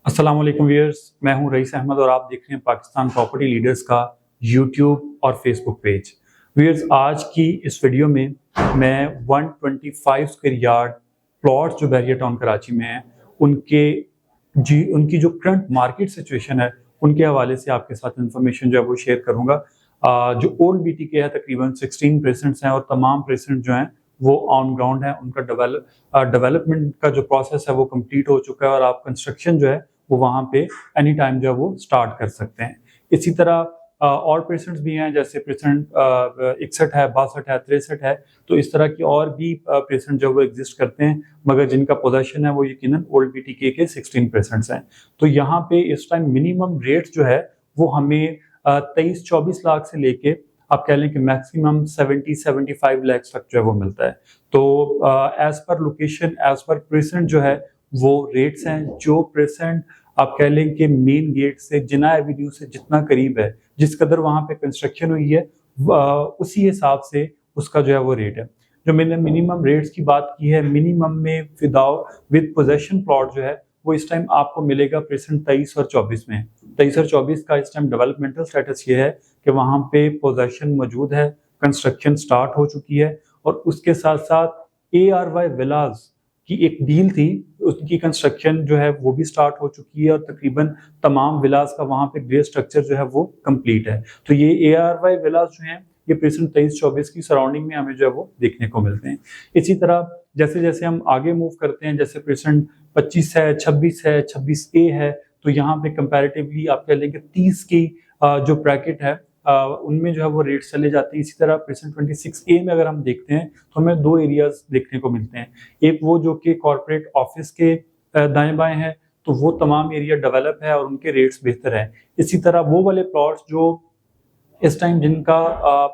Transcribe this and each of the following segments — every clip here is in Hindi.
अस्सलाम वालेकुम व्यूअर्स, मैं हूं रईस अहमद और आप देख रहे हैं पाकिस्तान प्रॉपर्टी लीडर्स का यूट्यूब और फेसबुक पेज। व्यूअर्स, आज की इस वीडियो में मैं 125 स्क्वायर यार्ड प्लॉट जो बैरिया टाउन कराची में है उनकी जो करंट मार्केट सिचुएशन है उनके हवाले से आपके साथ इंफॉर्मेशन जो है वो शेयर करूंगा। जो ओल्ड BTK है तकरीबन 16% हैं और तमाम प्रेसेंट जो हैं वो ऑन ग्राउंड है। उनका डेवलपमेंट का जो प्रोसेस है वो कंप्लीट हो चुका है और आप कंस्ट्रक्शन जो है वो वहाँ पे एनी टाइम जो है वो स्टार्ट कर सकते हैं। इसी तरह और पेशेंट्स भी हैं, जैसे पेशेंट 61 है, 62 है, 63 है, तो इस तरह की और भी पेशेंट जो वो एग्जिस्ट करते हैं, मगर जिनका पोजेशन है वो यकीनन ओल्ड BTK के 16% हैं। तो यहाँ पे इस टाइम मिनिमम रेट जो है वो हमें 23-24 लाख से लेके आप कह लें कि मैक्सिमम 70-75 लाख तक जो है वो मिलता है। तो as per location, as per present जो है वो रेट्स हैं। जो प्रेसेंट आप कह लें कि मेन गेट से जिना एवेन्यू से जितना करीब है, जिस कदर वहाँ पे कंस्ट्रक्शन हुई है, उसी हिसाब से उसका जो है वो रेट है। जो मैंने मिनिमम रेट्स की बात की है, मिनिमम में विद पोजेशन प्लॉट जो है वो इस टाइम आपको मिलेगा प्रेसेंट 23 और 24 में। 23 और 24 का इस टाइम डेवलपमेंटल स्टेटस ये है कि वहाँ पे पोजेशन मौजूद है, कंस्ट्रक्शन स्टार्ट हो चुकी है और उसके साथ साथ ARY विलाज की एक डील थी, उसकी कंस्ट्रक्शन जो है वो भी स्टार्ट हो चुकी है और तकरीबन तमाम विलाज का वहाँ पे ग्रे स्ट्रक्चर जो है वो कंप्लीट है। तो ये ARY विलाज जो हैं ये प्रेजेंट 23-24 की सराउंडिंग में हमें जो है वो देखने को मिलते हैं। इसी तरह जैसे जैसे हम आगे मूव करते हैं, जैसे प्रेजेंट 25 है, 26 है, 26A है, तो यहाँ पे कंपैरेटिवली आप कह लेंगे 30 की जो ब्रैकेट है उनमें जो है वो रेट्स चले जाते हैं। इसी तरह प्रेजेंट 26A में अगर हम देखते हैं तो हमें दो एरियाज देखने को मिलते हैं। एक वो जो कि कॉर्पोरेट ऑफिस के दाएं बाएं है, तो वो तमाम एरिया डेवलप है और उनके रेट्स बेहतर है। इसी तरह वो वाले प्लॉट्स जो इस टाइम जिनका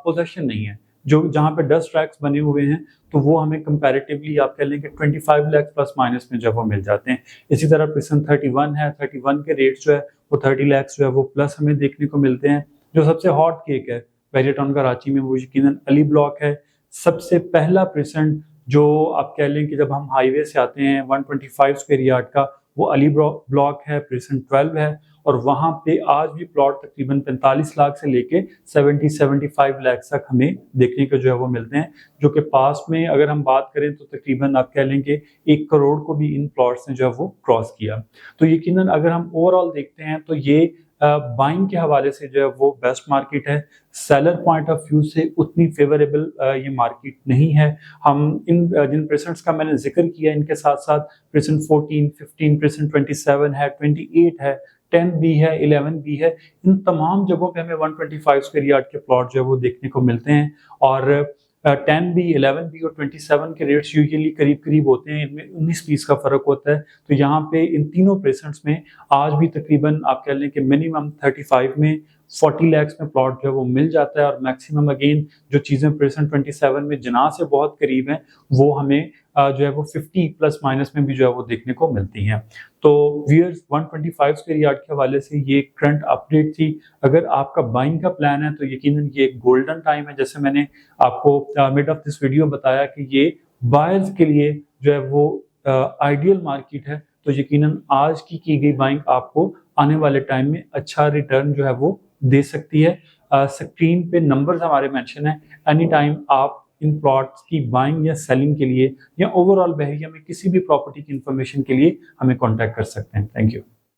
पोजेशन नहीं है, जो जहाँ पे डस्ट ट्रैक्स बने हुए हैं, तो वो हमें कंपैरेटिवली आप कह लेंगे 25 लाख प्लस माइनस में जब वो मिल जाते हैं। इसी तरह प्रेजेंट 31 है, 31 के रेट्स जो है वो 30 लाख जो है वो प्लस हमें देखने को मिलते हैं। जो सबसे हॉट केक है बैरिया टाउन कराची में वो यकीनन अली ब्लॉक है। सबसे पहला प्रेजेंट जो आप कह लें कि जब हम हाईवे से आते हैं 125 स्क्वायर यार्ड का, वो अली ब्लॉक है, प्रेजेंट 12 है और वहाँ पे आज भी प्लॉट तकरीबन 45 लाख से लेके 70-75 लाख तक हमें देखने को जो है वो मिलते हैं, जो कि पास में अगर हम बात करें तो तकरीबन आप कह लेंगे 1 करोड़ को भी इन प्लॉट्स ने जो है वो क्रॉस किया। तो यकीनन अगर हम ओवरऑल देखते हैं तो ये बाइंग के हवाले से जो है वो बेस्ट मार्केट है। सेलर पॉइंट ऑफ व्यू से उतनी फेवरेबल ये मार्केट नहीं है। हम इन जिन प्रेसेंट्स का मैंने जिक्र किया इनके साथ साथ प्रेसेंट 14, 15, प्रेसेंट 27 है, 28 है, 10 भी है, 11 भी है, इन तमाम जगहों पे हमें 125 स्क्वायर यार्ड के प्लॉट जो है वो देखने को मिलते हैं। और 10 भी, 11 भी और 27 के रेट्स यूजुअली करीब करीब होते हैं, इनमें 19 पीस का फर्क होता है। तो यहाँ पे इन तीनों प्रेसेंट्स में आज भी तकरीबन आप कह लें कि मिनिमम 35 में 40 लाख में प्लॉट जो है वो मिल जाता है और मैक्सिमम अगेन जो चीज़ें प्रेसेंट 27 में जना से बहुत करीब हैं वो हमें जो है वो 50 प्लस माइनस में भी जो है वो देखने को मिलती हैं। तो व्यूअर्स, 125 स्क्वायर यार्ड के हवाले से ये करंट अपडेट थी। अगर आपका बाइंग का प्लान है तो यकीनन ये एक गोल्डन टाइम है। जैसे मैंने आपको मिड ऑफ दिस वीडियो बताया कि ये बायर्स के लिए जो है वो आइडियल मार्केट है, तो यकीनन आज की गई बाइंग आपको आने वाले टाइम में अच्छा रिटर्न जो है वो दे सकती है। स्क्रीन पे नंबर्स हमारे मेंशन है, एनी टाइम आप इन प्लॉट्स की बाइंग या सेलिंग के लिए या ओवरऑल बहरिया में किसी भी प्रॉपर्टी की इंफॉर्मेशन के लिए हमें कांटेक्ट कर सकते हैं। Thank you.